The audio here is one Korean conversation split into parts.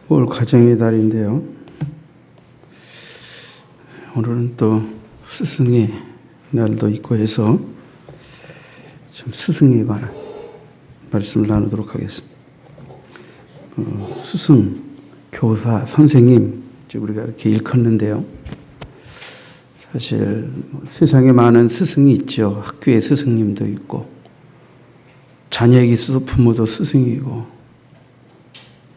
올 가정의 달인데요. 오늘은 또 스승의 날도 있고 해서 좀 스승에 관한 말씀을 나누도록 하겠습니다. 스승, 교사, 선생님 우리가 이렇게 일컫는데요. 사실 세상에 많은 스승이 있죠. 학교에 스승님도 있고 자녀에게 있어서 부모도 스승이고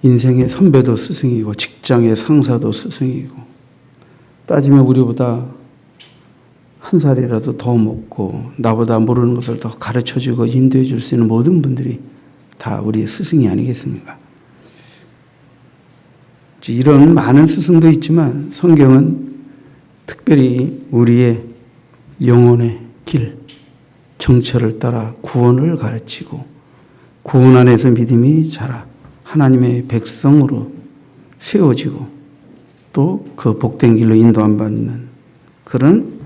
인생의 선배도 스승이고 직장의 상사도 스승이고 따지면 우리보다 한 살이라도 더 먹고 나보다 모르는 것을 더 가르쳐주고 인도해 줄 수 있는 모든 분들이 다 우리의 스승이 아니겠습니까? 이런 많은 스승도 있지만 성경은 특별히 우리의 영혼의 길, 정철을 따라 구원을 가르치고 구원 안에서 믿음이 자라 하나님의 백성으로 세워지고 또 그 복된 길로 인도 안 받는 그런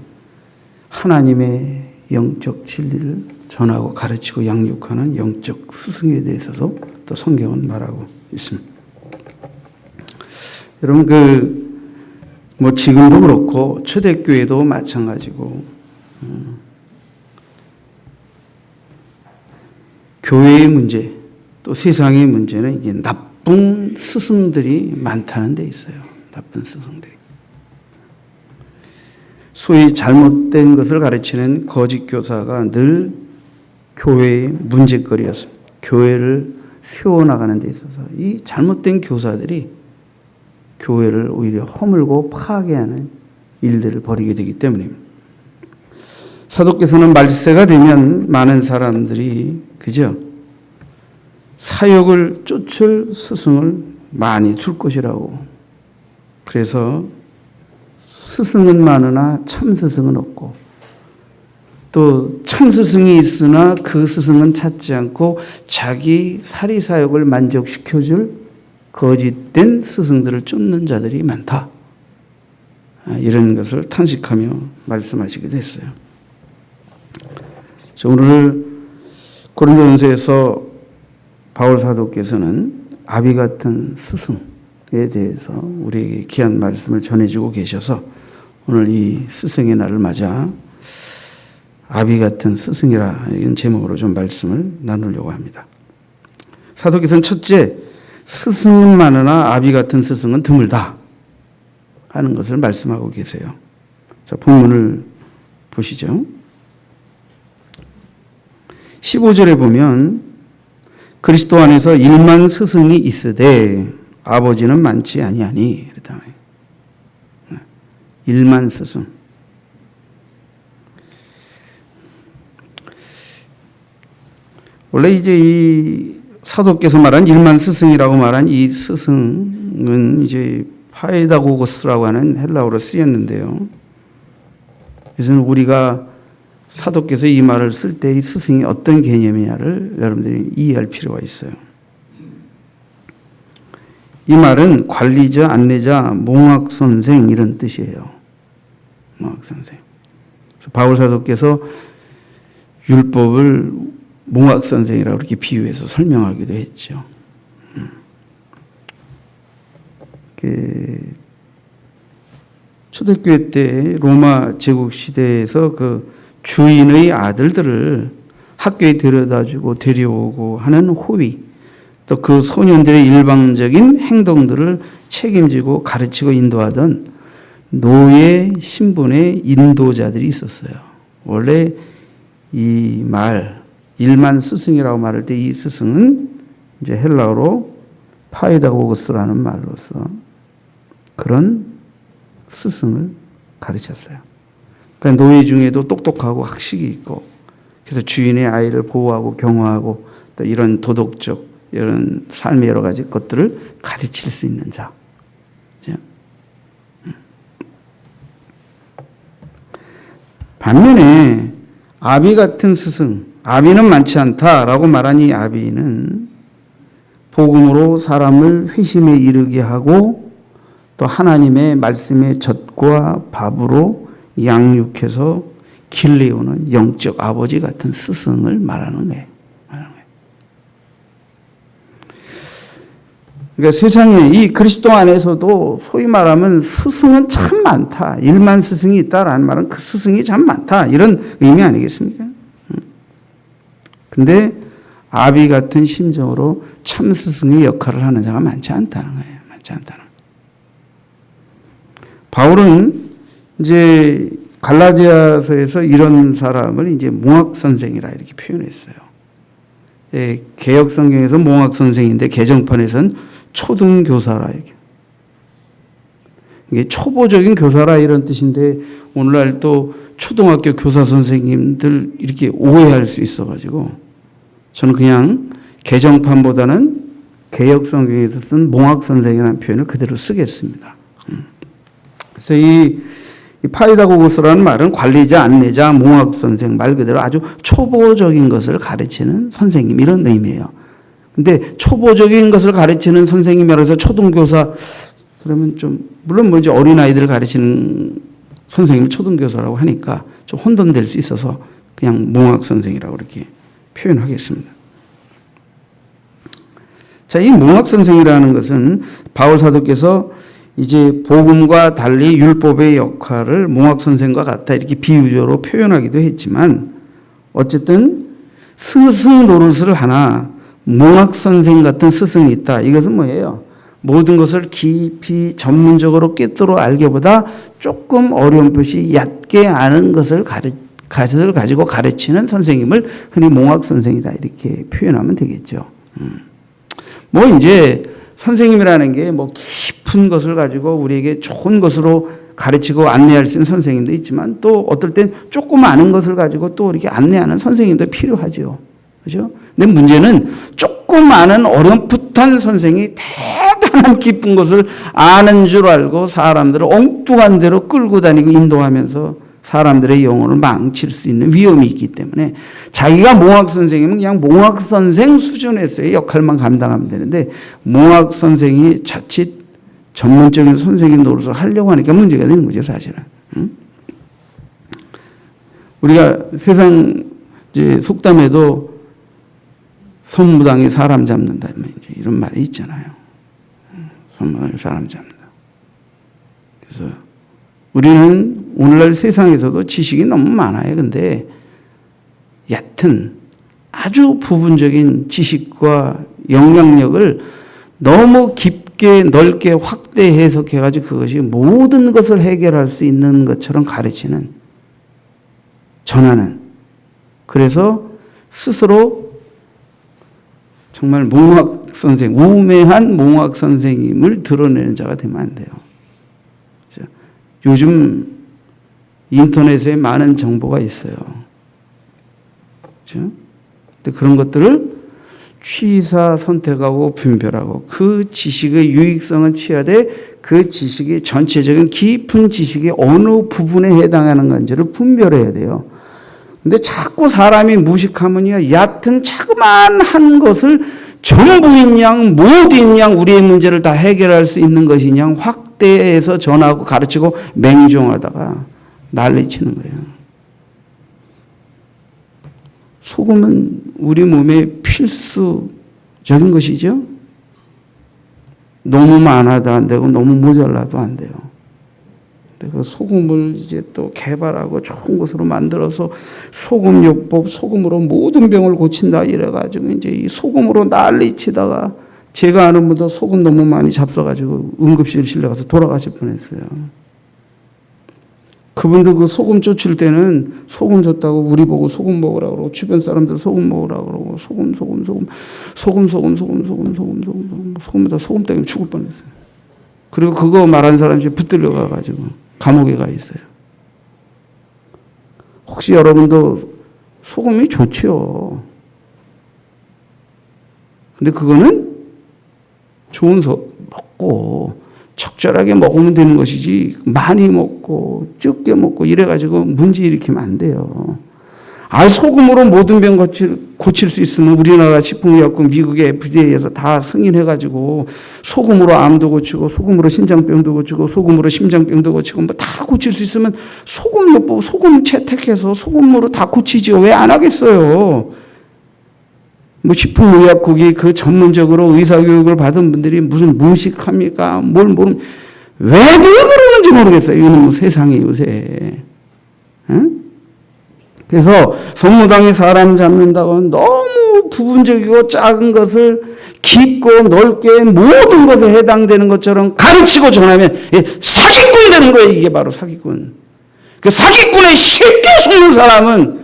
하나님의 영적 진리를 전하고 가르치고 양육하는 영적 스승에 대해서도 또 성경은 말하고 있습니다. 여러분 지금도 그렇고 초대교회도 마찬가지고 교회의 문제 또 세상의 문제는 이게 나쁜 스승들이 많다는 데 있어요. 나쁜 스승들이. 소위 잘못된 것을 가르치는 거짓 교사가 늘 교회의 문제거리였습니다. 교회를 세워나가는 데 있어서 이 잘못된 교사들이 교회를 오히려 허물고 파괴하는 일들을 벌이게 되기 때문입니다. 사도께서는 말세가 되면 많은 사람들이 그저 사역을 쫓을 스승을 많이 둘 것이라고. 그래서 스승은 많으나 참 스승은 없고 또 참 스승이 있으나 그 스승은 찾지 않고 자기 사리사욕을 만족시켜줄 거짓된 스승들을 쫓는 자들이 많다. 이런 것을 탄식하며 말씀하시기도 했어요. 오늘 고린도전서에서 바울 사도께서는 아비 같은 스승에 대해서 우리에게 귀한 말씀을 전해주고 계셔서 오늘 이 스승의 날을 맞아 아비 같은 스승이라 이런 제목으로 좀 말씀을 나누려고 합니다. 사도께서는 첫째, 스승은 많으나 아비 같은 스승은 드물다 하는 것을 말씀하고 계세요. 자, 본문을 보시죠. 15절에 보면 그리스도 안에서 1만 스승이 있으되 아버지는 많지 아니하니 그랬다. 1만 스승. 원래 이제 이 사도께서 말한 1만 스승이라고 말한 이 스승은 이제 파에다고고스라고 하는 헬라어로 쓰였는데요. 그래서 우리가 사도께서 이 말을 쓸 때 이 스승이 어떤 개념이냐를 여러분들이 이해할 필요가 있어요. 이 말은 관리자, 안내자, 몽학선생 이런 뜻이에요. 몽학선생. 바울 사도께서 율법을 몽학선생이라고 이렇게 비유해서 설명하기도 했죠. 초대교회 때 로마 제국 시대에서 그 주인의 아들들을 학교에 데려다주고 데려오고 하는 호위, 또 그 소년들의 일방적인 행동들을 책임지고 가르치고 인도하던 노예 신분의 인도자들이 있었어요. 원래 이 말, 1만 스승이라고 말할 때 이 스승은 이제 헬라어로 파에다고고스라는 말로서 그런 스승을 가르쳤어요. 그러니까 노예 중에도 똑똑하고 학식이 있고 그래서 주인의 아이를 보호하고 경호하고 또 이런 도덕적 이런 삶의 여러 가지 것들을 가르칠 수 있는 자. 반면에 아비 같은 스승, 아비는 많지 않다라고 말한 이 아비는 복음으로 사람을 회심에 이르게 하고 또 하나님의 말씀의 젖과 밥으로 양육해서 길러오는 영적 아버지 같은 스승을 말하는 거예요. 그러니까 세상에 이 그리스도 안에서도 소위 말하면 스승은 참 많다. 1만 스승이 있다라는 말은 그 스승이 참 많다. 이런 의미 아니겠습니까? 근데 아비 같은 심정으로 참 스승의 역할을 하는 자가 많지 않다는 거예요. 많지 않다는 거예요. 바울은 이제 갈라디아서에서 이런 사람을 이제 몽학 선생이라 이렇게 표현했어요. 예, 개역 성경에서 몽학 선생인데 개정판에서는 초등교사라 이렇게. 이게 초보적인 교사라 이런 뜻인데 오늘날 또 초등학교 교사 선생님들 이렇게 오해할 수 있어가지고 저는 그냥 개정판보다는 개역 성경에서 쓴 몽학 선생이라는 표현을 그대로 쓰겠습니다. 그래서 이 파이다고구스라는 말은 관리자, 안내자, 몽학 선생 말 그대로 아주 초보적인 것을 가르치는 선생님 이런 의미예요. 근데 초보적인 것을 가르치는 선생님이라고 해서 초등교사 그러면 좀 물론 뭐 이제 어린아이들을 가르치는 선생님을 초등교사라고 하니까 좀 혼돈될 수 있어서 그냥 몽학 선생이라고 이렇게 표현하겠습니다. 자, 이 몽학 선생이라는 것은 바울 사도께서 이제 복음과 달리 율법의 역할을 몽학 선생과 같다 이렇게 비유적으로 표현하기도 했지만 어쨌든 스승 노릇을 하나 몽학 선생 같은 스승이 있다. 이것은 뭐예요? 모든 것을 깊이 전문적으로 꿰뚫어 알기보다 조금 어렴풋이 얕게 아는 것을 가지고 가르치는 선생님을 흔히 몽학 선생이다 이렇게 표현하면 되겠죠. 뭐 이제 선생님이라는 게 뭐 깊은 것을 가지고 우리에게 좋은 것으로 가르치고 안내할 수 있는 선생님도 있지만 또 어떨 땐 조금 아는 것을 가지고 또 이렇게 안내하는 선생님도 필요하죠. 그렇죠? 근데 문제는 조금 아는 어렴풋한 선생이 대단한 깊은 것을 아는 줄 알고 사람들을 엉뚱한 대로 끌고 다니고 인도하면서 사람들의 영혼을 망칠 수 있는 위험이 있기 때문에 자기가 몽학 선생이면 그냥 몽학 선생 수준에서의 역할만 감당하면 되는데 몽학 선생이 자칫 전문적인 선생님 노릇을 하려고 하니까 문제가 되는 거죠, 사실은. 우리가 세상 이제 속담에도 손무당이 사람 잡는다 이런 말이 있잖아요. 손무당이 사람 잡는다. 그래서 우리는 오늘날 세상에서도 지식이 너무 많아요. 근데 얕은 아주 부분적인 지식과 영향력을 너무 깊게 넓게 확대 해석해가지고 그것이 모든 것을 해결할 수 있는 것처럼 가르치는 전하는 그래서 스스로 정말 몽학 선생, 우매한 몽학 선생님을 드러내는 자가 되면 안 돼요. 요즘 인터넷에 많은 정보가 있어요. 그렇죠? 근데 그런 것들을 취사 선택하고 분별하고 그 지식의 유익성은 취하되 그 지식이 전체적인 깊은 지식이 어느 부분에 해당하는 건지를 분별해야 돼요. 근데 자꾸 사람이 무식하면요, 얕은 자그마한 것을 전부인 양, 모든 양 우리의 문제를 다 해결할 수 있는 것인 양 확대해서 전하고 가르치고 맹종하다가 난리치는 거예요. 소금은 우리 몸에 필수적인 것이죠. 너무 많아도 안 되고 너무 모자라도 안 돼요. 그 소금을 이제 또 개발하고 좋은 것으로 만들어서 소금요법, 소금으로 모든 병을 고친다 이래가지고 이제 이 소금으로 난리치다가 제가 아는 분도 소금 너무 많이 잡숴가지고 응급실 실려가서 돌아가실 뻔했어요. 그분도 그 소금 쫓을 때는 소금 줬다고 우리 보고 소금 먹으라고 그러고 주변 사람들 소금 먹으라고 그러고 소금보다 소금 때문에 죽을 뻔했어요. 그리고 그거 말하는 사람이 붙들려 가가지고 감옥에 가 있어요. 혹시 여러분도 소금이 좋지요. 근데 그거는 좋은 먹고 적절하게 먹으면 되는 것이지 많이 먹고 적게 먹고 이래가지고 문제 일으키면 안 돼요. 소금으로 모든 병 고칠 수 있으면 우리나라 식품의약국 미국의 FDA에서 다 승인해가지고 소금으로 암도 고치고 소금으로 신장병도 고치고 소금으로 심장병도 고치고 뭐 다 고칠 수 있으면 소금요법 소금 채택해서 소금으로 다 고치죠. 왜 안 하겠어요? 뭐 식품의약국이 그 전문적으로 의사교육을 받은 분들이 무슨 무식합니까? 뭘 모르면 왜들 그러는지 모르겠어요. 이거는 뭐 세상이 요새. 응? 그래서 성모당이 사람 잡는다고 너무 부분적이고 작은 것을 깊고 넓게 모든 것에 해당되는 것처럼 가르치고 전하면 사기꾼 되는 거예요. 이게 바로 사기꾼. 그 사기꾼에 쉽게 속는 사람은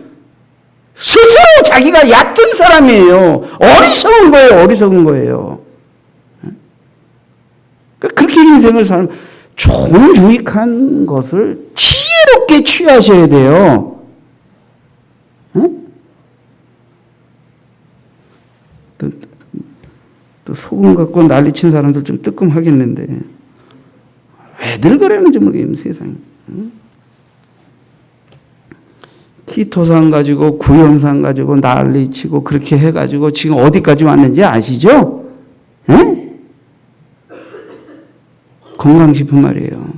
스스로 자기가 얕은 사람이에요. 어리석은 거예요. 어리석은 거예요. 그렇게 인생을 살면 좋은 유익한 것을 지혜롭게 취하셔야 돼요. 또 소금 갖고 난리친 사람들 좀 뜨끔하겠는데 왜들 그러는지 모르겠네 세상에. 키토산 가지고 구연산 가지고 난리치고 그렇게 해가지고 지금 어디까지 왔는지 아시죠? 에? 건강식품 말이에요.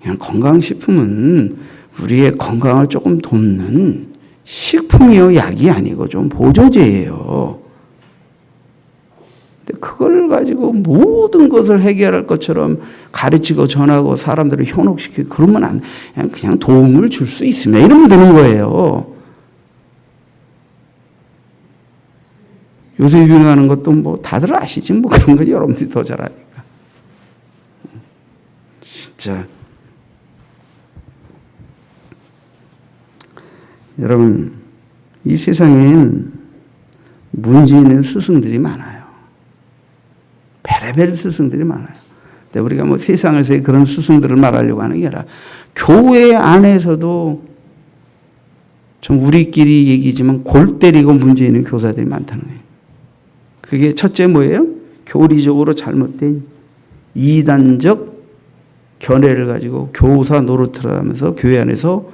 그냥 건강식품은 우리의 건강을 조금 돕는 식품이요 약이 아니고 좀 보조제예요. 근데 그걸 가지고 모든 것을 해결할 것처럼 가르치고 전하고 사람들을 현혹시키고 그러면 안 그냥 도움을 줄 수 있으면 이러면 되는 거예요. 요새 유행하는 것도 뭐 다들 아시지 뭐 그런 거 여러분들이 더 잘 아니까. 진짜 여러분 이 세상엔 문제 있는 스승들이 많아요. 베레벨 스승들이 많아요. 근데 우리가 뭐 세상에서의 그런 스승들을 말하려고 하는 게 아니라 교회 안에서도 좀 우리끼리 얘기지만 골 때리고 문제 있는 교사들이 많다는 거예요. 그게 첫째 뭐예요? 교리적으로 잘못된 이단적 견해를 가지고 교사 노릇을 하면서 교회 안에서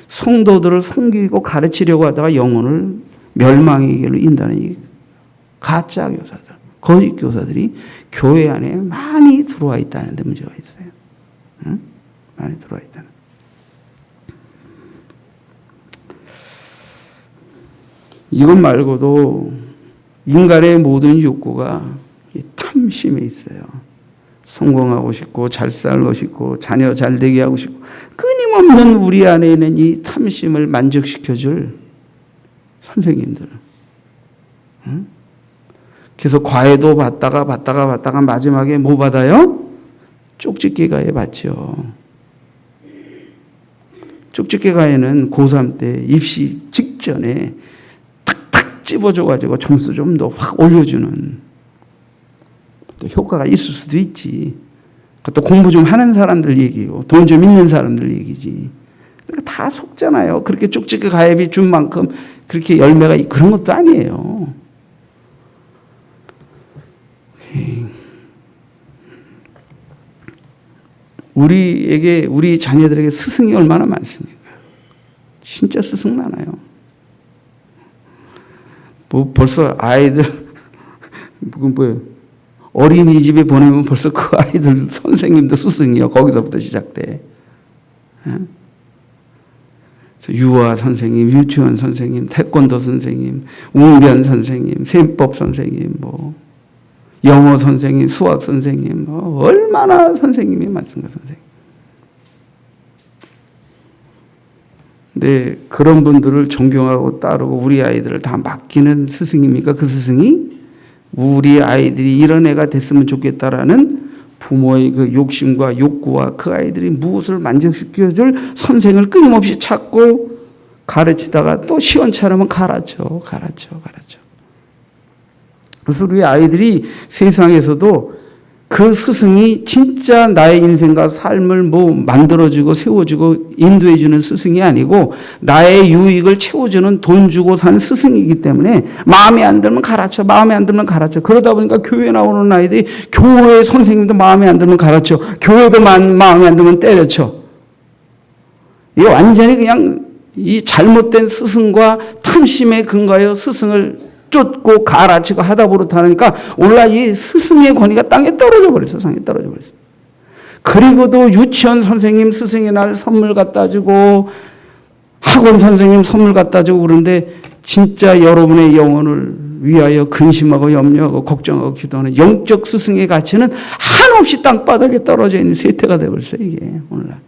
성도들을 섬기고 가르치려고 하다가 영혼을 멸망의 길로 인다는 이 가짜 교사들, 거짓 교사들이 교회 안에 많이 들어와 있다는 데 문제가 있어요. 응? 많이 들어와 있다는. 이것 말고도 인간의 모든 욕구가 탐심에 있어요. 성공하고 싶고 잘 살고 싶고 자녀 잘 되게 하고 싶고 끊임없는 우리 안에 있는 이 탐심을 만족시켜줄 선생님들. 응? 그래서 과외도 받다가 마지막에 뭐 받아요? 쪽집게 과외 받죠. 쪽집게 과외는 고3 때 입시 직전에 탁탁 찝어줘가지고 점수 좀 더 확 올려주는 또 효과가 있을 수도 있지. 그것도 공부 좀 하는 사람들 얘기고 돈 좀 있는 사람들 얘기지. 그러니까 다 속잖아요. 그렇게 쪽집게 가입이 준 만큼 그렇게 열매가 그런 것도 아니에요. 우리에게 우리 자녀들에게 스승이 얼마나 많습니까? 진짜 스승 많아요. 뭐 벌써 아이들 뭐예요? 어린이집에 보내면 벌써 그 아이들 선생님도 스승이요. 거기서부터 시작돼. 유아 선생님, 유치원 선생님, 태권도 선생님, 웅변 선생님, 셈법 선생님, 뭐 영어 선생님, 수학 선생님, 뭐 얼마나 선생님이 많습니까, 선생님. 근데 그런 분들을 존경하고 따르고 우리 아이들을 다 맡기는 스승입니까? 그 스승이 우리 아이들이 이런 애가 됐으면 좋겠다라는 부모의 그 욕심과 욕구와 그 아이들이 무엇을 만족시켜줄 선생을 끊임없이 찾고 가르치다가 또 시원찮으면 가르쳐. 그래서 우리 아이들이 세상에서도 그 스승이 진짜 나의 인생과 삶을 뭐 만들어주고 세워주고 인도해주는 스승이 아니고 나의 유익을 채워주는 돈 주고 산 스승이기 때문에 마음에 안 들면 가르쳐. 그러다 보니까 교회 나오는 아이들이 교회 선생님도 마음에 안 들면 가르쳐. 교회도 마음에 안 들면 때려쳐. 이게 완전히 그냥 이 잘못된 스승과 탐심에 근거하여 스승을 쫓고 가라치고 하다 버릇하니까 올라 이 스승의 권위가 땅에 떨어져 버렸어. 그리고도 유치원 선생님 스승의 날 선물 갖다 주고 학원 선생님 선물 갖다 주고 그러는데 진짜 여러분의 영혼을 위하여 근심하고 염려하고 걱정하고 기도하는 영적 스승의 가치는 한없이 땅바닥에 떨어져 있는 쇠퇴가 되어버렸어요, 이게 오늘날.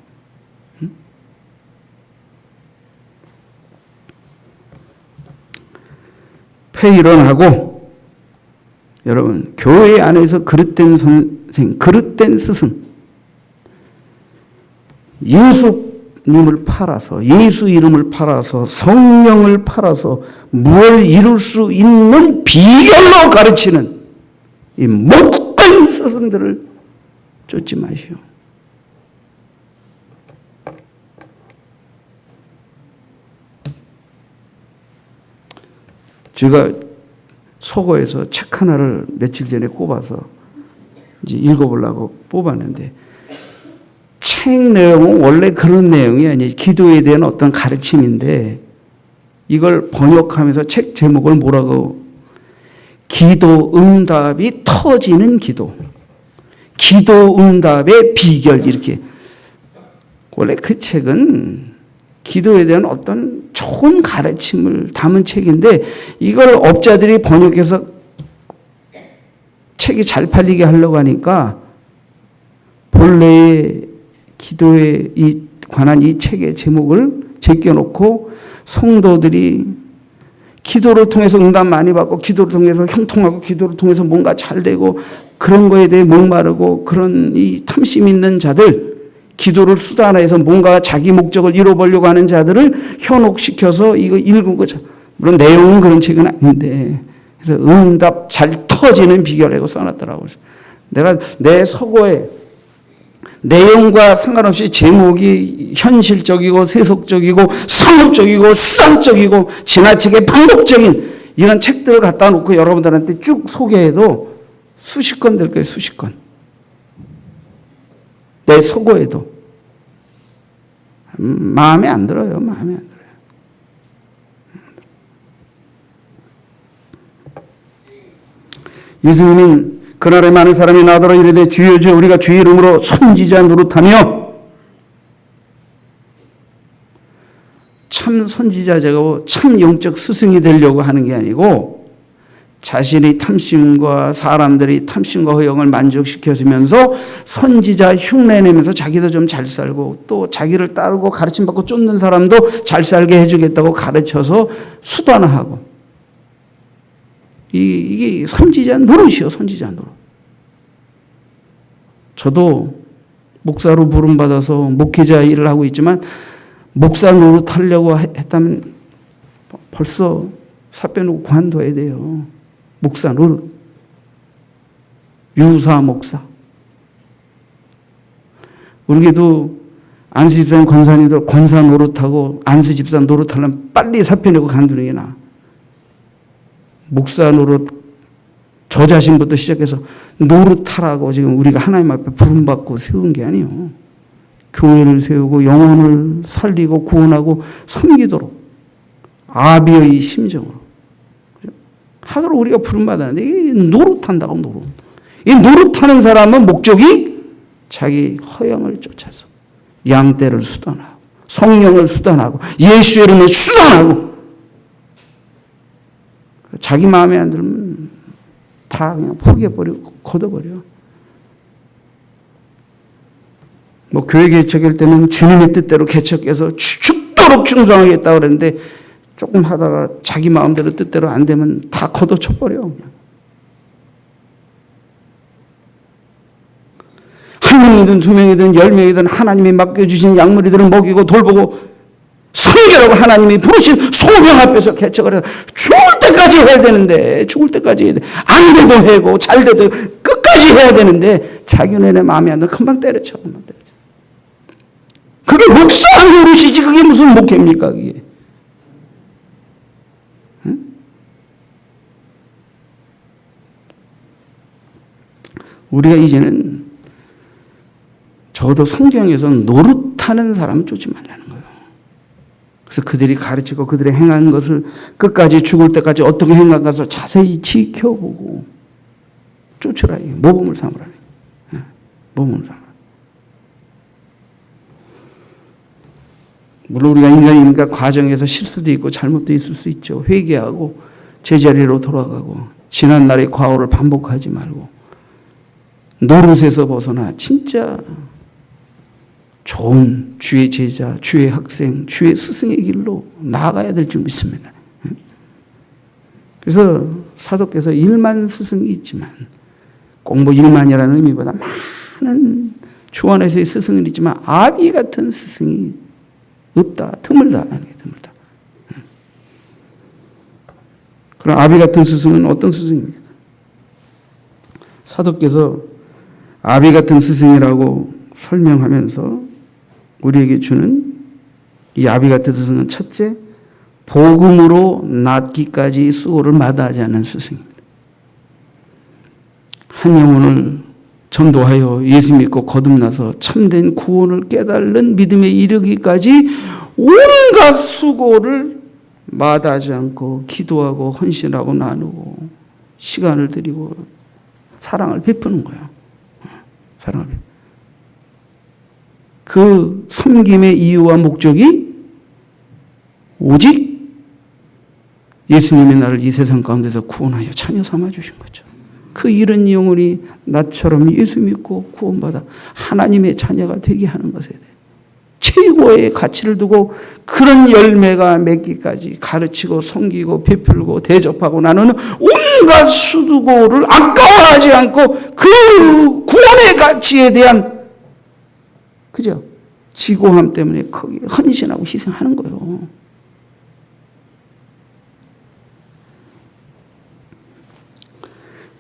폐일원하고 여러분 교회 안에서 그릇된 선생, 그릇된 스승, 예수님을 팔아서 예수 이름을 팔아서 성령을 팔아서 무엇을 이룰 수 있는 비결로 가르치는 이 못된 스승들을 쫓지 마시오. 제가 서고에서 책 하나를 며칠 전에 꼽아서 이제 읽어보려고 뽑았는데 책 내용은 원래 그런 내용이 아니에요. 기도에 대한 어떤 가르침인데 이걸 번역하면서 책 제목을 뭐라고 기도 응답이 터지는 기도. 기도 응답의 비결 이렇게. 원래 그 책은 기도에 대한 어떤 좋은 가르침을 담은 책인데 이걸 업자들이 번역해서 책이 잘 팔리게 하려고 하니까 본래의 기도에 관한 이 책의 제목을 제껴놓고 성도들이 기도를 통해서 응답 많이 받고 기도를 통해서 형통하고 기도를 통해서 뭔가 잘 되고 그런 거에 대해 목마르고 그런 이 탐심 있는 자들 기도를 수단화해서 뭔가 자기 목적을 이뤄보려고 하는 자들을 현혹시켜서 이거 읽은 거죠. 물론 내용은 그런 책은 아닌데 그래서 응답 잘 터지는 비결이라고 써놨더라고요. 내가 내 서고에 내용과 상관없이 제목이 현실적이고 세속적이고 상업적이고 수단적이고 지나치게 반복적인 이런 책들을 갖다 놓고 여러분들한테 쭉 소개해도 수십 건 될 거예요. 수십 건. 내 서고에도 마음에 안 들어요. 마음에 안 들어요. 예수님은 그날에 많은 사람이 나더러 이르되 주여 주여 우리가 주의 이름으로 선지자 노릇하며 참 선지자고 참 영적 스승이 되려고 하는 게 아니고 자신의 탐심과 사람들이 탐심과 허영을 만족시켜주면서 선지자 흉내내면서 자기도 좀 잘 살고 또 자기를 따르고 가르침받고 쫓는 사람도 잘 살게 해주겠다고 가르쳐서 수단화하고 이게 선지자 노릇이요. 선지자 노릇. 저도 목사로 부름받아서 목회자 일을 하고 있지만 목사 노릇 하려고 했다면 벌써 사 빼놓고 관둬야 돼요. 목사 노릇. 유사 목사. 우리에도 안수 집사님 권사님들 권사 노릇하고 안수 집사 노릇하려면 빨리 사표 내고 간두는 게 나아. 목사 노릇 저 자신부터 시작해서 노릇하라고 지금 우리가 하나님 앞에 부름받고 세운 게 아니에요. 교회를 세우고 영혼을 살리고 구원하고 섬기도록 아비의 심정으로 하도록 우리가 부름받았는데 이 노릇한다고 노릇. 이 노릇하는 사람은 목적이 자기 허영을 쫓아서 양떼를 수단하고 성령을 수단하고 예수의 이름을 수단하고 자기 마음에 안 들면 다 그냥 포기해버리고 걷어버려. 뭐 교회 개척할 때는 주님의 뜻대로 개척해서 죽도록 충성하겠다고 그랬는데 조금 하다가 자기 마음대로 뜻대로 안 되면 다 걷어쳐버려. 그냥. 한 명이든 두 명이든 10명이든 하나님이 맡겨주신 약물이들을 먹이고 돌보고 성결하고 하나님이 부르신 소명 앞에서 개척을 해서 죽을 때까지 해야 되는데 죽을 때까지 해야 돼. 안 돼도 해고 잘 돼도 끝까지 해야 되는데 자기네 마음에 안 들면 금방 때려쳐. 그게 목사 노릇이지 그게 무슨 목회입니까 그게. 응? 우리가 이제는 적어도 성경에서 노릇하는 사람을 쫓지 말라는 거예요. 그래서 그들이 가르치고 그들의 행한 것을 끝까지 죽을 때까지 어떻게 행한 것을 자세히 지켜보고 쫓으라. 모범을 삼으라. 모범을 삼으라. 물론 우리가 인간이니까 과정에서 실수도 있고 잘못도 있을 수 있죠. 회개하고 제자리로 돌아가고 지난 날의 과오를 반복하지 말고 노릇에서 벗어나 진짜 좋은 주의 제자, 주의 학생, 주의 스승의 길로 나아가야 될 줄 믿습니다. 그래서 사도께서 1만 스승이 있지만 공부 1만이라는 의미보다 많은 주 안에서의 스승은 있지만 아비 같은 스승이 없다. 드물다. 드물다. 그럼 아비 같은 스승은 어떤 스승입니까? 사도께서 아비 같은 스승이라고 설명하면서 우리에게 주는 이 아비 같은 스승은 첫째, 복음으로 낫기까지 수고를 마다하지 않는 스승입니다. 한 영혼을 전도하여 예수 믿고 거듭나서 참된 구원을 깨달는 믿음에 이르기까지 온갖 수고를 마다하지 않고 기도하고 헌신하고 나누고 시간을 드리고 사랑을 베푸는 거예요. 사랑을 베푸는. 그 섬김의 이유와 목적이 오직 예수님이 나를 이 세상 가운데서 구원하여 자녀 삼아 주신 거죠. 그 잃은 영혼이 나처럼 예수 믿고 구원받아 하나님의 자녀가 되게 하는 것에 대해 최고의 가치를 두고 그런 열매가 맺기까지 가르치고 섬기고 베풀고 대접하고 나누는 온갖 수고를 아까워하지 않고 그 구원의 가치에 대한 그죠? 지고함 때문에 거기에 헌신하고 희생하는 거예요.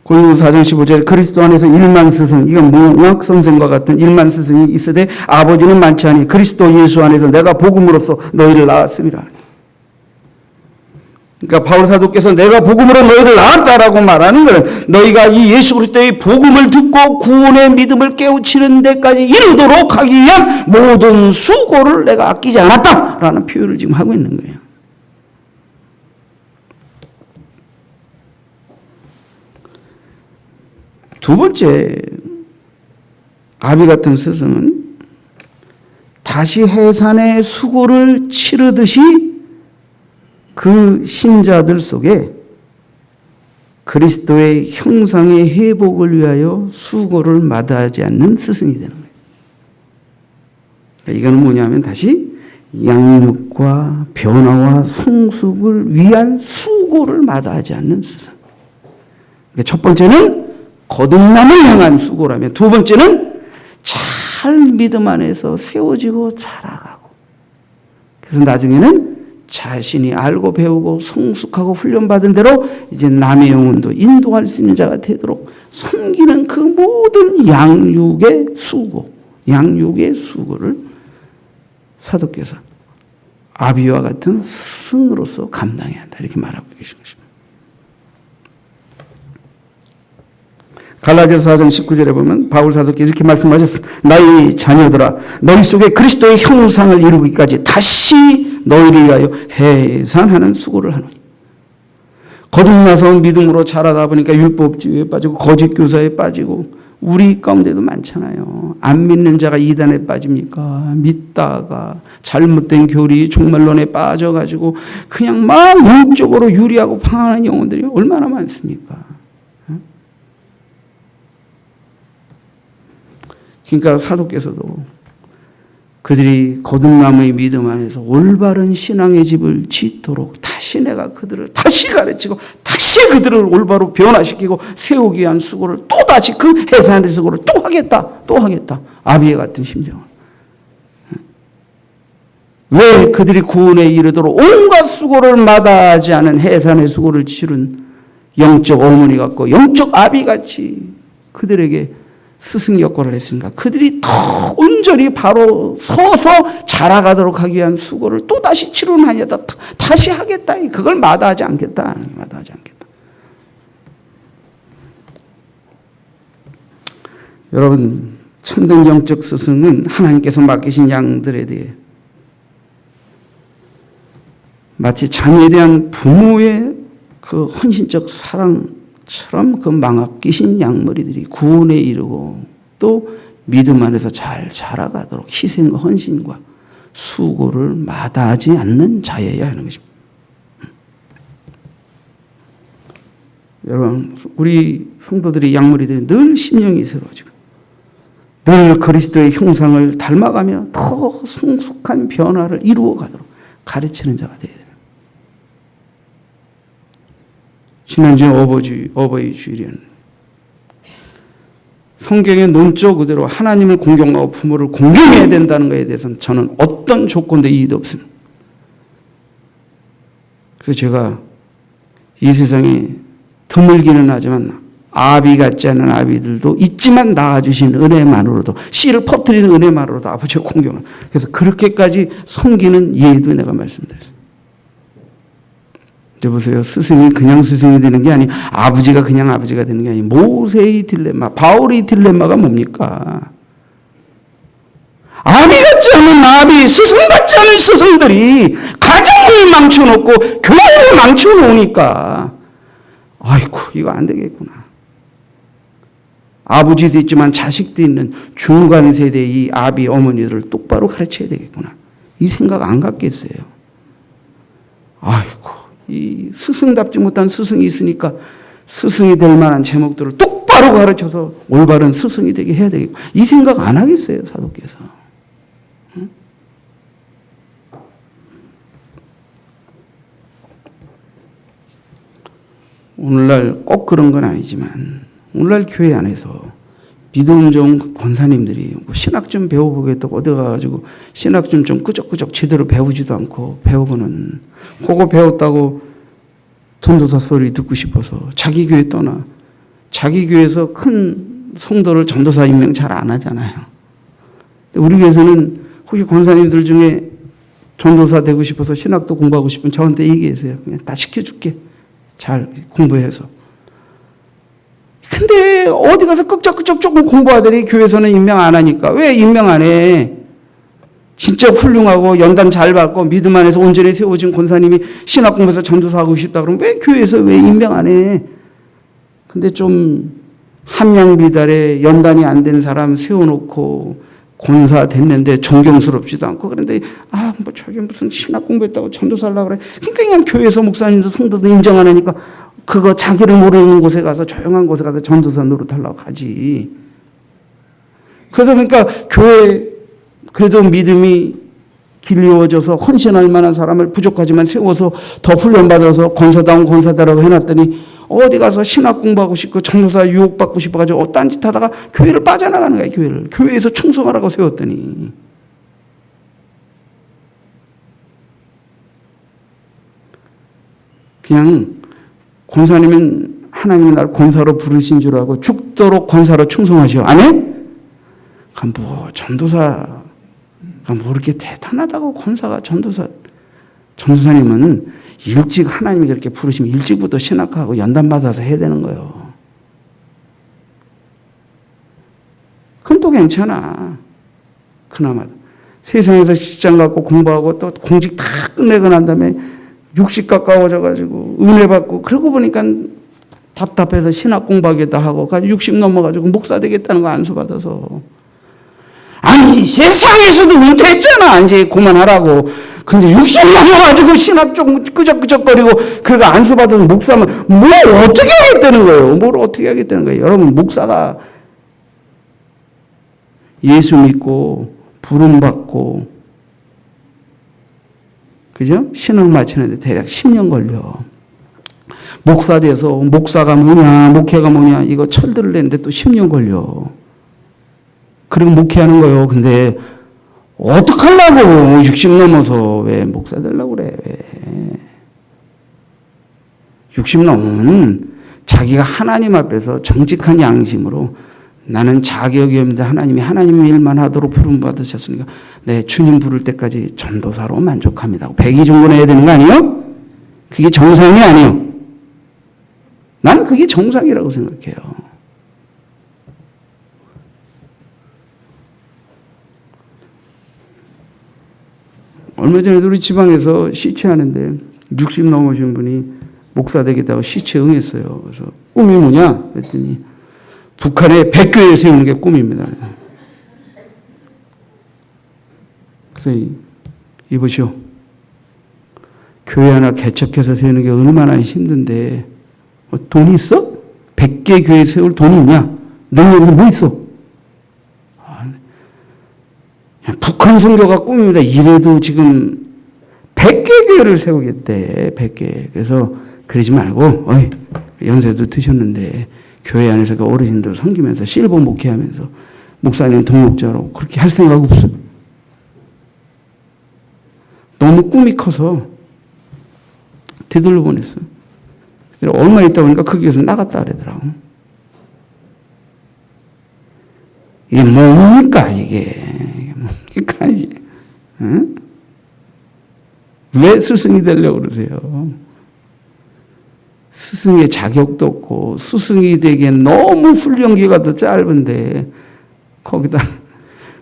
고린도서 4장 15절에 그리스도 안에서 1만 스승, 이건 몽학 선생과 같은 1만 스승이 있으되 아버지는 많지 아니 그리스도 예수 안에서 내가 복음으로써 너희를 낳았음이라. 그러니까 바울 사도께서 내가 복음으로 너희를 낳았다라고 말하는 것은 너희가 이 예수 그리스도의 복음을 듣고 구원의 믿음을 깨우치는 데까지 이르도록 하기 위한 모든 수고를 내가 아끼지 않았다라는 표현을 지금 하고 있는 거예요. 두 번째 아비 같은 스승은 다시 해산의 수고를 치르듯이 그 신자들 속에 그리스도의 형상의 회복을 위하여 수고를 마다하지 않는 스승이 되는 거예요. 이거는 뭐냐면 다시 양육과 변화와 성숙을 위한 수고를 마다하지 않는 스승. 첫 번째는 거듭남을 향한 수고라면 두 번째는 잘 믿음 안에서 세워지고 자라가고 그래서 나중에는 자신이 알고 배우고 성숙하고 훈련받은 대로 이제 남의 영혼도 인도할 수 있는 자가 되도록 섬기는 그 모든 양육의 수고를 사도께서 아비와 같은 스승으로서 감당해야 한다 이렇게 말하고 계신 것입니다. 갈라디아서 4장 19절에 보면 바울 사도께서 이렇게 말씀하셨습니다. 나의 자녀들아 너희 속에 그리스도의 형상을 이루기까지 다시 너희를 위하여 해산하는 수고를 하노니. 거듭나서 믿음으로 자라다 보니까 율법주의에 빠지고 거짓 교사에 빠지고 우리 가운데도 많잖아요. 안 믿는 자가 이단에 빠집니까? 믿다가 잘못된 교리 종말론에 빠져가지고 그냥 막 영적으로 유리하고 방황하는 영혼들이 얼마나 많습니까? 그러니까 사도께서도 그들이 거듭남의 믿음 안에서 올바른 신앙의 집을 짓도록 다시 내가 그들을 다시 가르치고 다시 그들을 올바로 변화시키고 세우기 위한 수고를 또다시 그 해산의 수고를 또 하겠다. 아비의 같은 심정을. 왜 그들이 구원에 이르도록 온갖 수고를 마다하지 않은 해산의 수고를 치른 영적 어머니 같고 영적 아비같이 그들에게 스승 역할을 했으니까 그들이 더 온전히 바로 서서 자라가도록 하기 위한 수고를 또다시 치르는 아니다. 다시 하겠다. 그걸 마다하지 않겠다. 마다하지 않겠다. 여러분 참된 영적 스승은 하나님께서 맡기신 양들에 대해 마치 자녀에 대한 부모의 그 헌신적 사랑처럼 그 망아끼신 양머리들이 구원에 이르고 또 믿음 안에서 잘 자라가도록 희생과 헌신과 수고를 마다하지 않는 자여야 하는 것입니다. 여러분, 우리 성도들이 양무리들이 늘 심령이 새로워지고 늘 그리스도의 형상을 닮아가며 더 성숙한 변화를 이루어가도록 가르치는 자가 되어야 돼요. 지난주에 어버이 주일이었는데 성경의 논조 그대로 하나님을 공경하고 부모를 공경해야 된다는 것에 대해서는 저는 어떤 조건도 이의도 없습니다. 그래서 제가 이 세상에 드물기는 하지만 아비 같지 않은 아비들도 있지만 낳아주신 은혜만으로도 씨를 퍼뜨리는 은혜만으로도 아버지의 공경을 그래서 그렇게까지 섬기는 예도 내가 말씀드렸습니다. 이제 보세요. 스승이 그냥 스승이 되는 게 아니 아버지가 그냥 아버지가 되는 게 아니 모세의 딜레마 바울의 딜레마가 뭡니까? 아비 같지 않은 아비 스승 같지 않은 스승들이 가정을 망쳐놓고 교회를 망쳐놓으니까 아이고 이거 안 되겠구나. 아버지도 있지만 자식도 있는 중간 세대의 이 아비 어머니들을 똑바로 가르쳐야 되겠구나. 이 생각 안 갖겠어요. 아이고 이 스승답지 못한 스승이 있으니까 스승이 될 만한 제목들을 똑바로 가르쳐서 올바른 스승이 되게 해야 되겠고 이 생각 안 하겠어요 사도께서. 응? 오늘날 꼭 그런 건 아니지만 오늘날 교회 안에서 믿음 좋은 권사님들이 신학 좀 배워보겠다고 어디 가가지고 신학 좀 끄적끄적 제대로 배우지도 않고 배우고는 그거 배웠다고 전도사 소리 듣고 싶어서 자기 교회 떠나 자기 교회에서 큰 성도를 전도사 임명 잘 안 하잖아요. 우리 교회에서는 혹시 권사님들 중에 전도사 되고 싶어서 신학도 공부하고 싶으면 저한테 얘기하세요. 그냥 다 시켜줄게. 잘 공부해서. 근데 어디 가서 끄적끄적 조금 공부하더니 교회에서는 임명 안 하니까 왜 임명 안 해? 진짜 훌륭하고 연단 잘 받고 믿음 안에서 온전히 세워진 권사님이 신학 공부해서 전도사하고 싶다 그러면 왜 교회에서 왜 임명 안 해? 근데 좀 함양비달에 연단이 안 된 사람 세워놓고 권사 됐는데 존경스럽지도 않고 그런데 뭐 저게 무슨 신학 공부했다고 전도사 하려고 그래. 그러니까 그냥 교회에서 목사님도 성도도 인정 안 하니까 그거 자기를 모르는 곳에 가서 조용한 곳에 가서 전도사 노릇하려고 하지. 그러다 보니까 교회 그래도 믿음이 길이어져서 헌신할 만한 사람을 부족하지만 세워서 더 훈련받아서 권사다운 권사다라고 해놨더니 어디 가서 신학 공부하고 싶고 전도사 유혹받고 싶어가지고 딴짓 하다가 교회를 빠져나가는 거야. 교회를. 교회에서 충성하라고 세웠더니. 그냥 권사님은 하나님이 날 권사로 부르신 줄 알고 죽도록 권사로 충성하시오. 안 해? 뭐 전도사가 뭐 이렇게 대단하다고 권사가 전도사님은 일찍 하나님이 그렇게 부르시면 일찍부터 신학하고 연단받아서 해야 되는 거예요. 그건 또 괜찮아. 그나마 세상에서 직장 갖고 공부하고 또 공직 다 끝내고 난 다음에 60 가까워져가지고 은혜 받고 그러고 보니까 답답해서 신학 공부하겠다 하고 60 넘어가지고 목사 되겠다는 거 안수받아서 아니 세상에서도 은퇴했잖아. 이제 그만하라고. 근데 60 넘어가지고 신학 좀 끄적끄적거리고 그거 안수받아서 목사면 뭘 어떻게 하겠다는 거예요. 뭘 어떻게 하겠다는 거예요. 여러분 목사가 예수 믿고 부름받고 그죠? 신앙 마치는데 대략 10년 걸려. 목사 돼서 목사가 뭐냐 목회가 뭐냐 이거 철들을 냈는데 또 10년 걸려. 그리고 목회하는 거예요. 근데 어떡하려고 60 넘어서 왜 목사 되려고 그래. 왜. 60 넘으면 자기가 하나님 앞에서 정직한 양심으로 나는 자격이 없는데 하나님이 하나님 일만 하도록 부름 받으셨으니까 내 주님 부를 때까지 전도사로 만족합니다. 백의종군해야 되는 거 아니에요? 그게 정상이 아니에요. 난 그게 정상이라고 생각해요. 얼마 전에도 우리 지방에서 시체하는데 60 넘으신 분이 목사 되겠다고 시체 응했어요. 그래서 꿈이 뭐냐? 그랬더니 북한에 100교회 세우는 게 꿈입니다. 그래서 이보시오. 교회 하나 개척해서 세우는 게 얼마나 힘든데 돈이 있어? 100개 교회 세울 돈이 있냐? 너는 여기서 뭐 있어? 북한 선교가 꿈입니다. 이래도 지금 100개 교회를 세우겠대. 100개. 그래서 그러지 말고 연세도 드셨는데 교회 안에서 그 어르신들 섬기면서 실버 목회하면서 목사님 등록자로 그렇게 할 생각 없어. 너무 꿈이 커서 되돌려 보냈어. 얼마 있다 보니까 그 교회에서 나갔다 그러더라고. 이게 뭡니까 이게. 뭡니까 이게. 응? 왜 스승이 되려고 그러세요? 스승의 자격도 없고 스승이 되기엔 너무 훈련기가 더 짧은데 거기다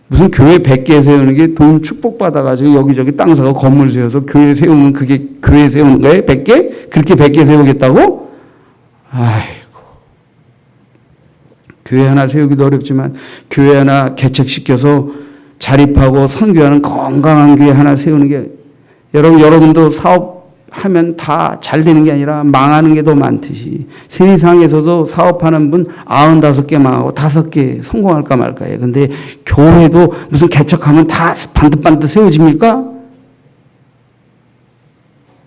무슨 교회 100개 세우는 게 돈 축복받아가지고 여기저기 땅 사고 건물 세워서 교회 세우면 그게 교회 세우는 거예요? 100개? 그렇게 100개 세우겠다고? 아이고. 교회 하나 세우기도 어렵지만 교회 하나 개척시켜서 자립하고 선교하는 건강한 교회 하나 세우는 게 여러분도 사업하면 다 잘 되는 게 아니라 망하는 게 더 많듯이 세상에서도 사업하는 분 95개 망하고 5개 성공할까 말까요. 근데 교회도 무슨 개척하면 다 반듯반듯 세워집니까?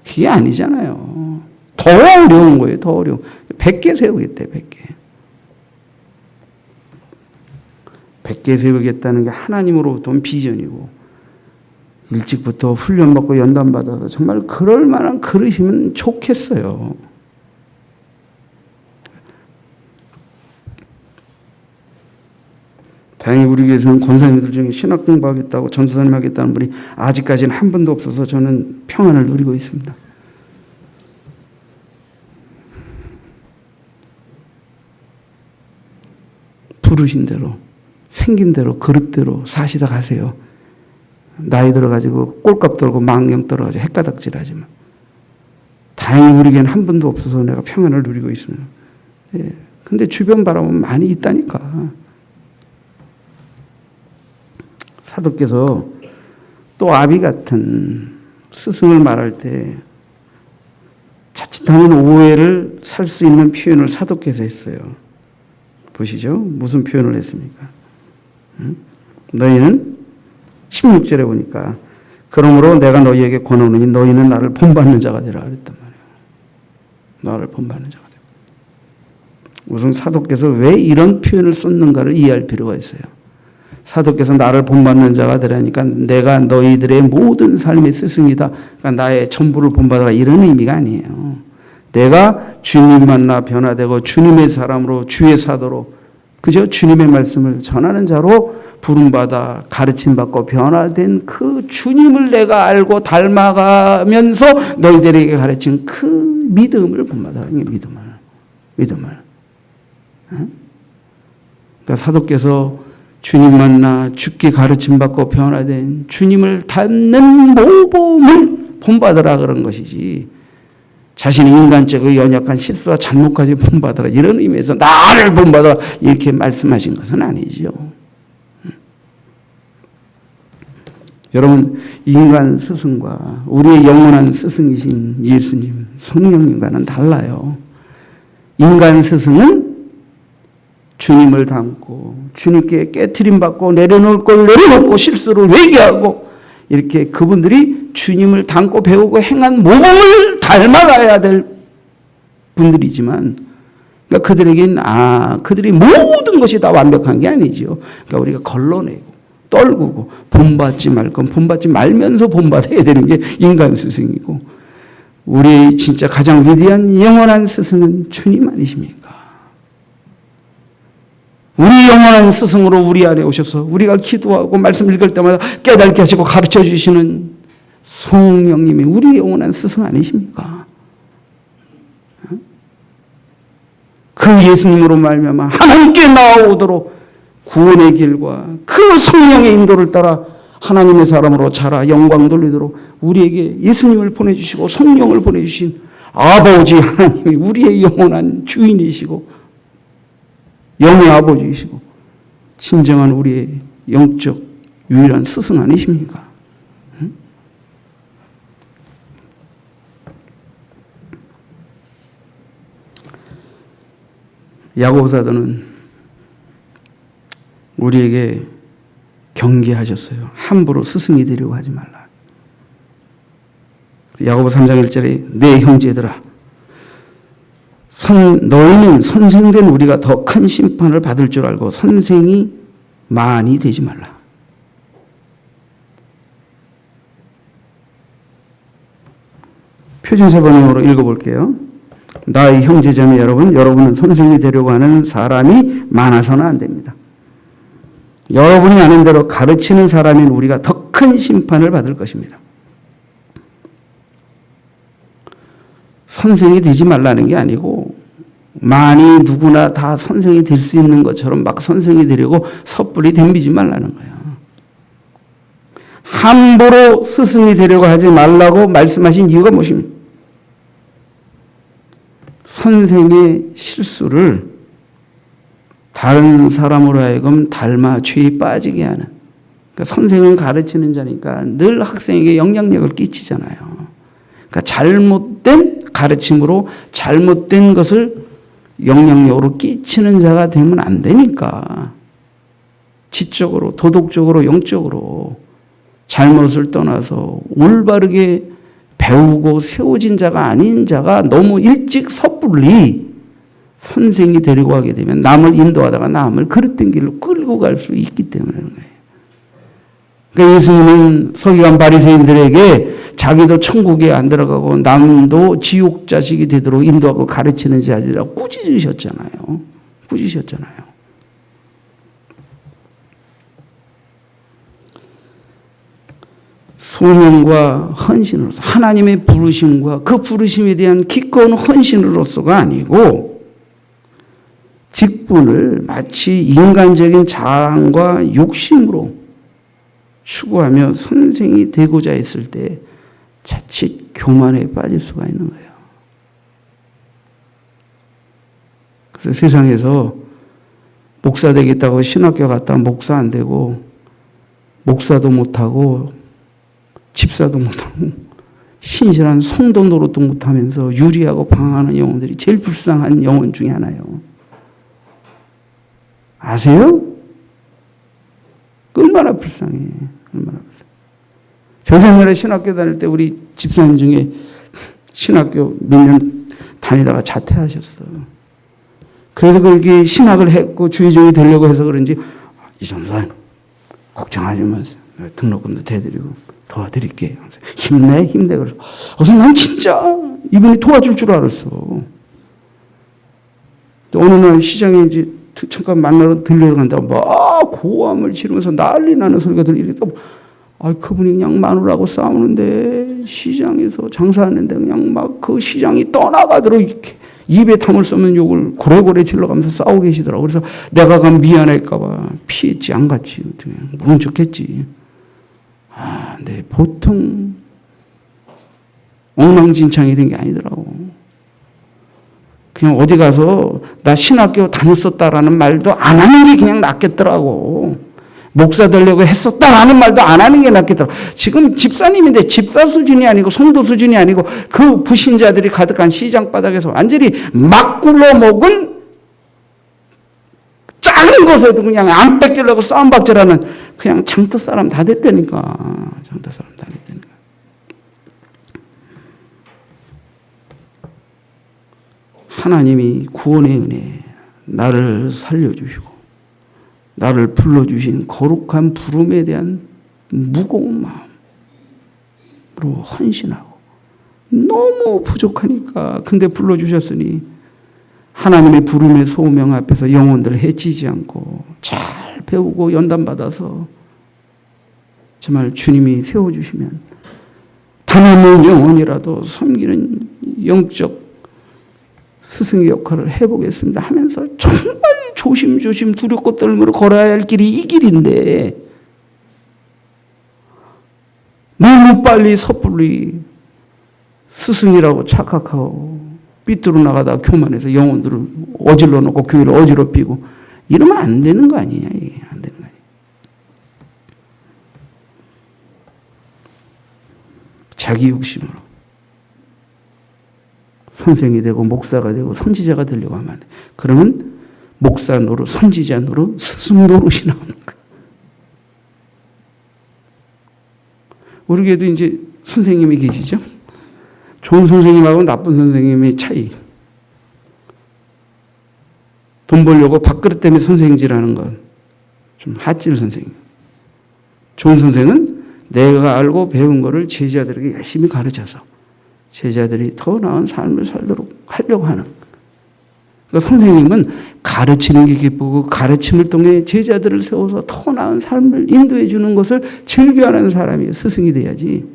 그게 아니잖아요. 더 어려운 거예요. 더 어려운. 100개 세우겠대. 100개. 100개 세우겠다는 게 하나님으로부터 온 비전이고 일찍부터 훈련받고 연단받아서 정말 그럴 만한 그릇이면 좋겠어요. 다행히 우리 교회에서는 권사님들 중에 신학 공부하겠다고 전도사님 하겠다는 분이 아직까지는 한 분도 없어서 저는 평안을 누리고 있습니다. 부르신 대로 생긴 대로 그릇대로 사시다 가세요. 나이 들어가지고 꼴값 떨고 망령 떨어가지고 헷가닥질하지 마. 다행히 우리에게는 한 분도 없어서 내가 평안을 누리고 있습니다. 예. 근데 주변 바라보면 많이 있다니까. 사도께서 또 아비 같은 스승을 말할 때 자칫하면 오해를 살 수 있는 표현을 사도께서 했어요. 보시죠. 무슨 표현을 했습니까? 너희는 16절에 보니까 그러므로 내가 너희에게 권하노니 너희는 나를 본받는 자가 되라 그랬단 말이에요. 나를 본받는 자가 되라. 우선 사도께서 왜 이런 표현을 썼는가를 이해할 필요가 있어요. 사도께서 나를 본받는 자가 되라니까 내가 너희들의 모든 삶의 스승이다. 그러니까 나의 전부를 본받아라 이런 의미가 아니에요. 내가 주님 만나 변화되고 주님의 사람으로 주의 사도로 그저 주님의 말씀을 전하는 자로 부름받아 가르침받고 변화된 그 주님을 내가 알고 닮아가면서 너희들에게 가르친 그 믿음을 본받아라. 믿음을. 그러니까 사도께서 주님 만나 죽게 가르침받고 변화된 주님을 닮는 모범을 본받으라 그런 것이지 자신의 인간적으로 연약한 실수와 잘못까지 본받으라 이런 의미에서 나를 본받아라 이렇게 말씀하신 것은 아니죠. 여러분 인간 스승과 우리의 영원한 스승이신 예수님 성령님과는 달라요. 인간 스승은 주님을 닮고 주님께 깨트림받고 내려놓을 걸 내려놓고 실수를 회개하고 이렇게 그분들이 주님을 닮고 배우고 행한 모범을 닮아가야 될 분들이지만 그러니까 그들에겐 그들이 모든 것이 다 완벽한 게 아니죠. 그러니까 우리가 걸러내고 떨구고 본받지 말 건 본받지 말면서 본받아야 되는 게 인간 스승이고 우리의 진짜 가장 위대한 영원한 스승은 주님 아니십니까? 우리 영원한 스승으로 우리 안에 오셔서 우리가 기도하고 말씀 읽을 때마다 깨닫게 하시고 가르쳐 주시는 성령님이 우리 영원한 스승 아니십니까? 그 예수님으로 말미암아 하나님께 나아오도록 구원의 길과 그 성령의 인도를 따라 하나님의 사람으로 자라 영광 돌리도록 우리에게 예수님을 보내주시고 성령을 보내주신 아버지 하나님이 우리의 영원한 주인이시고 영의 아버지이시고 진정한 우리의 영적 유일한 스승 아니십니까? 야고보 사도는 우리에게 경계하셨어요. 함부로 스승이 되려고 하지 말라. 야고보 3장 1절에 내 형제들아 너희는 선생된 우리가 더 큰 심판을 받을 줄 알고 선생이 많이 되지 말라. 표준세 번역으로 읽어볼게요. 나의 형제자매 여러분, 여러분은 선생이 되려고 하는 사람이 많아서는 안 됩니다. 여러분이 아는 대로 가르치는 사람인 우리가 더 큰 심판을 받을 것입니다. 선생이 되지 말라는 게 아니고 많이 누구나 다 선생이 될 수 있는 것처럼 막 선생이 되려고 섣불리 덤비지 말라는 거예요. 함부로 스승이 되려고 하지 말라고 말씀하신 이유가 무엇입니까? 선생의 실수를 다른 사람으로 하여금 닮아 죄에 빠지게 하는, 그러니까 선생은 가르치는 자니까 늘 학생에게 영향력을 끼치잖아요. 그러니까 잘못된 가르침으로 잘못된 것을 영향력으로 끼치는 자가 되면 안 되니까 지적으로, 도덕적으로, 영적으로 잘못을 떠나서 올바르게 배우고 세워진 자가 아닌 자가 너무 일찍 섣불리 선생이 되려고 하게 되면 남을 인도하다가 남을 그릇된 길로 끌고 갈 수 있기 때문에 그런 거예요. 그러니까 예수님은 서기관 바리새인들에게 자기도 천국에 안 들어가고 남도 지옥 자식이 되도록 인도하고 가르치는 자들이라고 꾸짖으셨잖아요. 꾸짖으셨잖아요. 소명과 헌신으로서, 하나님의 부르심과 그 부르심에 대한 기꺼운 헌신으로서가 아니고 직분을 마치 인간적인 자랑과 욕심으로 추구하며 선생이 되고자 했을 때 자칫 교만에 빠질 수가 있는 거예요. 그래서 세상에서 목사 되겠다고 신학교 갔다 목사 안 되고 목사도 못하고 집사도 못하고 신실한 성도 노릇도 못하면서 유리하고 방황하는 영혼들이 제일 불쌍한 영혼 중에 하나예요. 아세요? 얼마나 불쌍해. 얼마나 불쌍해. 저 옛날에 신학교 다닐 때 우리 집사님 중에 신학교 몇 년 다니다가 자퇴하셨어. 그래서 그렇게 신학을 했고 주의종이 되려고 해서 그런지 이 전사님 걱정하지 마세요. 등록금도 대드리고 도와드릴게. 힘내. 그래서 난 진짜 이분이 도와줄 줄 알았어. 또 어느 날 시장에 이제 잠깐 만나러 들려간다고 막 고함을 지르면서 난리 나는 소리가 들리니까 그분이 그냥 마누라하고 싸우는데 시장에서 장사하는데 그냥 막 그 시장이 떠나가도록 이렇게 입에 담을 수 없는 욕을 고래고래 질러가면서 싸우고 계시더라고. 그래서 내가 가면 미안할까봐 피했지, 안 갔지. 모른 척했지. 근데 보통 엉망진창이 된 게 아니더라고. 그냥 어디 가서 나 신학교 다녔었다라는 말도 안 하는 게 그냥 낫겠더라고. 목사 되려고 했었다라는 말도 안 하는 게 낫겠더라고. 지금 집사님인데 집사 수준이 아니고 성도 수준이 아니고 그 불신자들이 가득한 시장 바닥에서 완전히 막 굴러먹은 작은 것에도 그냥 안 뺏기려고 싸움박질하는 그냥 장터 사람 다 됐다니까. 장터 사람 다 됐다니까. 하나님이 구원의 은혜, 나를 살려주시고 나를 불러주신 거룩한 부름에 대한 무거운 마음으로 헌신하고 너무 부족하니까 근데 불러주셨으니 하나님의 부름의 소명 앞에서 영혼들을 해치지 않고 잘 배우고 연단받아서 정말 주님이 세워주시면 단한 영혼이라도 섬기는 영적 스승의 역할을 해보겠습니다 하면서 정말 조심조심 두렵고 떨므로 걸어야 할 길이 이 길인데 너무 빨리 섣불리 스승이라고 착각하고 삐뚤어 나가다 교만해서 영혼들을 어질러 놓고 교회를 어지럽히고 이러면 안 되는 거 아니냐. 이게 안 되는 거 아니냐. 자기 욕심으로 선생이 되고 목사가 되고 선지자가 되려고 하면 안 돼. 그러면 목사 노릇, 선지자 노릇, 스승 노릇이 나오는 거예요. 우리 교회도 이제 선생님이 계시죠? 좋은 선생님하고 나쁜 선생님의 차이. 돈 벌려고 밥그릇 때문에 선생질하는 건 좀 핫질 선생님. 좋은 선생은 내가 알고 배운 거를 제자들에게 열심히 가르쳐서 제자들이 더 나은 삶을 살도록 하려고 하는. 그러니까 선생님은 가르치는 게 기쁘고 가르침을 통해 제자들을 세워서 더 나은 삶을 인도해 주는 것을 즐겨하는 사람이 스승이 돼야지.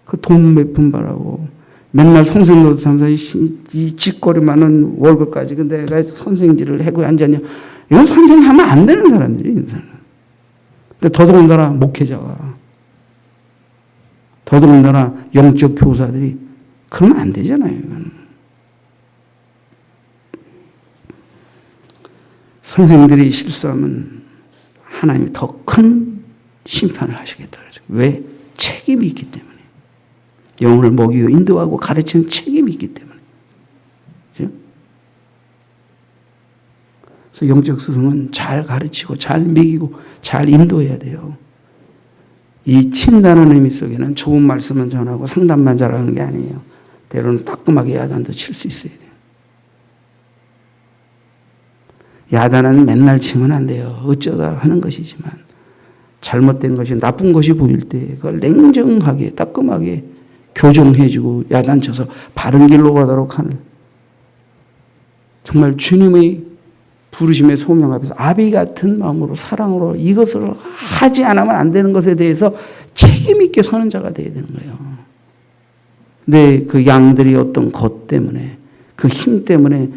그 돈 몇 푼 벌라고 맨날 선생 노릇하면서 이 짓거리 많은 월급 가지고 내가 선생질을 해고 앉았냐. 이건 선생하면 안 되는 사람들이 인사는. 근데 더더군다나 목회자가 더더군다나 영적 교사들이 그러면 안 되잖아요. 이건. 선생들이 실수하면 하나님이 더 큰 심판을 하시겠다. 왜? 책임이 있기 때문에. 영혼을 먹이고 인도하고 가르치는 책임이 있기 때문에. 그렇죠? 그래서 영적 스승은 잘 가르치고 잘 먹이고 잘 인도해야 돼요. 이 친다는 의미 속에는 좋은 말씀만 전하고 상담만 잘하는 게 아니에요. 때로는 따끔하게 야단도 칠 수 있어야 돼요. 야단은 맨날 치면 안 돼요. 어쩌다 하는 것이지만 잘못된 것이 나쁜 것이 보일 때 그걸 냉정하게 따끔하게 교정해주고 야단쳐서 바른 길로 가도록 하는 정말 주님의 부르심의 소명 앞에서 아비 같은 마음으로 사랑으로 이것을 하지 않으면 안 되는 것에 대해서 책임 있게 서는 자가 되어야 되는 거예요. 근데 그 양들이 어떤 것 때문에 그 힘 때문에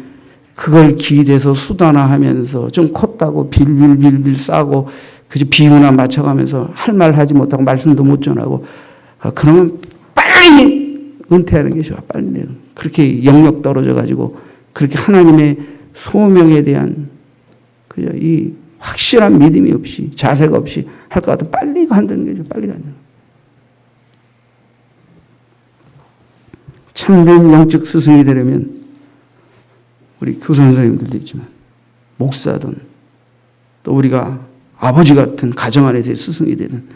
그걸 기대서 수단화하면서 좀 컸다고 빌빌빌빌 싸고 그저 비유나 맞춰가면서 할 말 하지 못하고 말씀도 못 전하고 그러면 빨리 은퇴하는 게 좋아. 빨리. 그렇게 영역 떨어져 가지고 그렇게 하나님의 소명에 대한 그저 이 확실한 믿음이 없이 자세가 없이 할 것 같아 빨리 간다는 게 좋아. 빨리 간다는. 참된 영적 스승이 되려면 우리 교사 선생님들도 있지만 목사든 또 우리가 아버지 같은 가정 안에서의 스승이 되는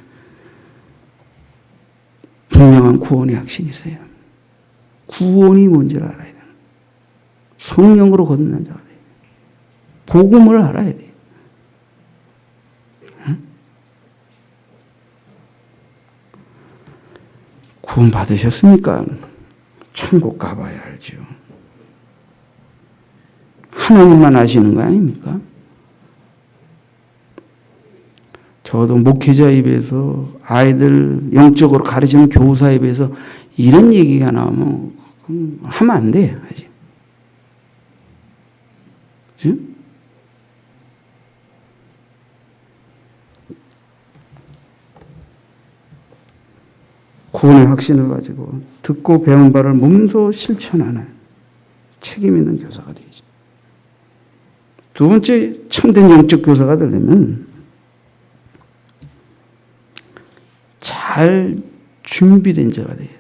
분명한 구원의 확신이 있어요. 구원이 뭔지를 알아야 돼요. 성령으로 거듭난 자가 돼요. 복음을 알아야 돼요. 응? 구원 받으셨습니까? 천국 가봐야 알죠. 하나님만 아시는 거 아닙니까? 저도 목회자 입에서 아이들 영적으로 가르치는 교사 입에서 이런 얘기가 나오면 하면 안 돼. 아직. 그치? 구원의 확신을 가지고 듣고 배운 바를 몸소 실천하는 책임 있는 교사가 되죠. 두 번째 참된 영적 교사가 되려면 잘 준비된 자가 되어야 돼요.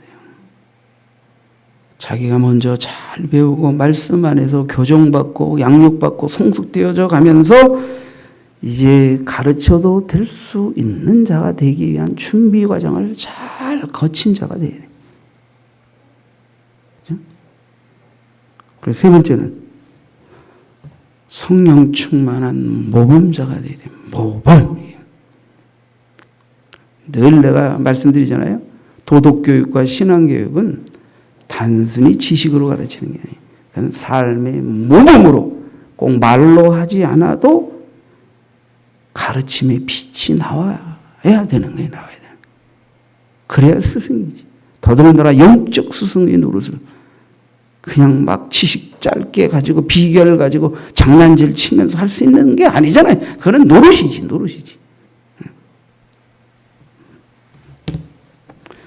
자기가 먼저 잘 배우고 말씀 안에서 교정받고 양육받고 성숙되어져 가면서 이제 가르쳐도 될 수 있는 자가 되기 위한 준비 과정을 잘 거친 자가 되어야 돼요. 그렇죠? 그래서 세 번째는 성령 충만한 모범자가 되어야 돼요. 모범. 늘 내가 말씀드리잖아요. 도덕교육과 신앙교육은 단순히 지식으로 가르치는 게 아니에요. 그건 삶의 모범으로 꼭 말로 하지 않아도 가르침의 빛이 나와야 되는 거예요. 나와야 되는 거예요. 그래야 스승이지. 더더군다나 영적 스승의 노릇을 그냥 막 지식 짧게 가지고 비결 가지고 장난질 치면서 할 수 있는 게 아니잖아요. 그건 노릇이지.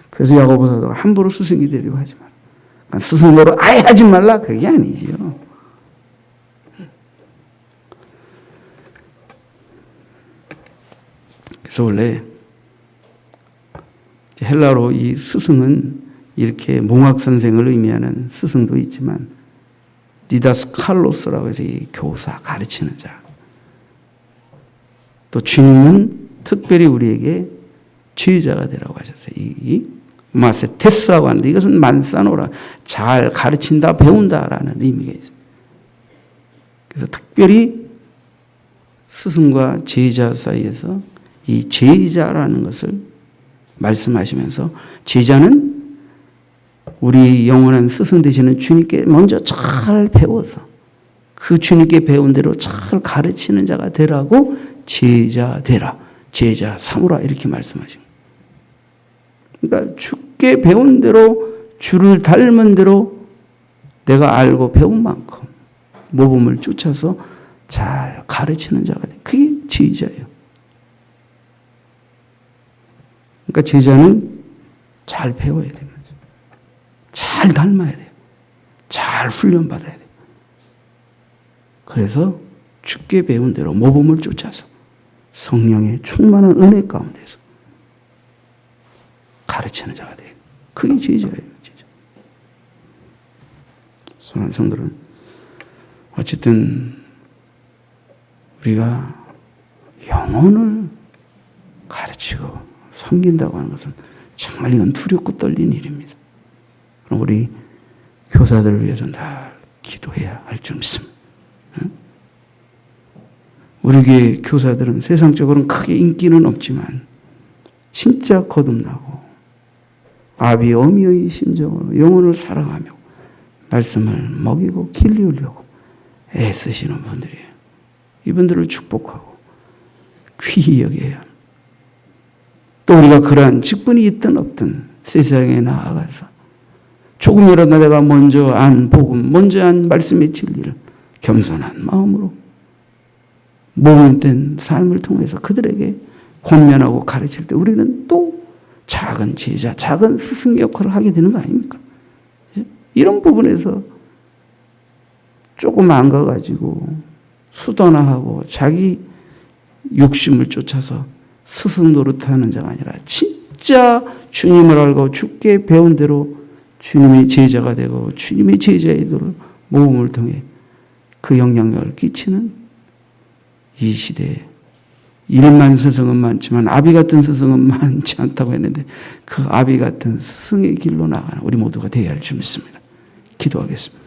그래서 야고보서도 함부로 스승이 되려고 하지 마라. 그러니까 스승 노릇 아예 하지 말라. 그게 아니죠. 그래서 원래 헬라로 이 스승은 이렇게 몽학 선생을 의미하는 스승도 있지만 디다스칼로스라고 해서 이 교사, 가르치는 자. 또 주님은 특별히 우리에게 제자가 되라고 하셨어요. 이 마세테스라고 하는데 이것은 만사노라, 잘 가르친다, 배운다라는 의미가 있어요. 그래서 특별히 스승과 제자 사이에서 이 제자라는 것을 말씀하시면서, 제자는 우리 영원한 스승 되시는 주님께 먼저 잘 배워서 그 주님께 배운 대로 잘 가르치는 자가 되라고 제자 되라, 제자 삼으라 이렇게 말씀하신 거예요. 그러니까 주께 배운 대로, 주를 닮은 대로 내가 알고 배운 만큼 모범을 쫓아서 잘 가르치는 자가 돼. 그게 제자예요. 그러니까 제자는 잘 배워야 됩니다. 잘 닮아야 돼요. 잘 훈련받아야 돼요. 그래서 주께 배운 대로 모범을 쫓아서 성령의 충만한 은혜 가운데서 가르치는 자가 돼요. 그게 제자예요. 제자. 사랑하는 성도들은, 어쨌든 우리가 영혼을 가르치고 섬긴다고 하는 것은 정말 이건 두렵고 떨리는 일입니다. 그럼 우리 교사들을 위해서 늘 기도해야 할 줄 믿습니다. 우리 교회 교사들은 세상적으로는 크게 인기는 없지만 진짜 거듭나고 아비 어미의 심정으로 영혼을 사랑하며 말씀을 먹이고 길리우려고 애쓰시는 분들이에요. 이분들을 축복하고 귀히 여겨야, 또 우리가 그러한 직분이 있든 없든 세상에 나아가서 조금이라도 내가 먼저 안 복음, 먼저 안 말씀의 진리를 겸손한 마음으로 모범된 삶을 통해서 그들에게 권면하고 가르칠 때 우리는 또 작은 제자, 작은 스승 역할을 하게 되는 거 아닙니까? 이런 부분에서 조금 안 가가지고 수단화하고 자기 욕심을 쫓아서 스승 노릇하는 자가 아니라 진짜 주님을 알고 주께 배운 대로 주님의 제자가 되고 주님의 제자이도록 모범을 통해 그 영향력을 끼치는 이 시대에, 일만 스승은 많지만 아비 같은 스승은 많지 않다고 했는데 그 아비 같은 스승의 길로 나가는 우리 모두가 되어야 할 줄 믿습니다. 기도하겠습니다.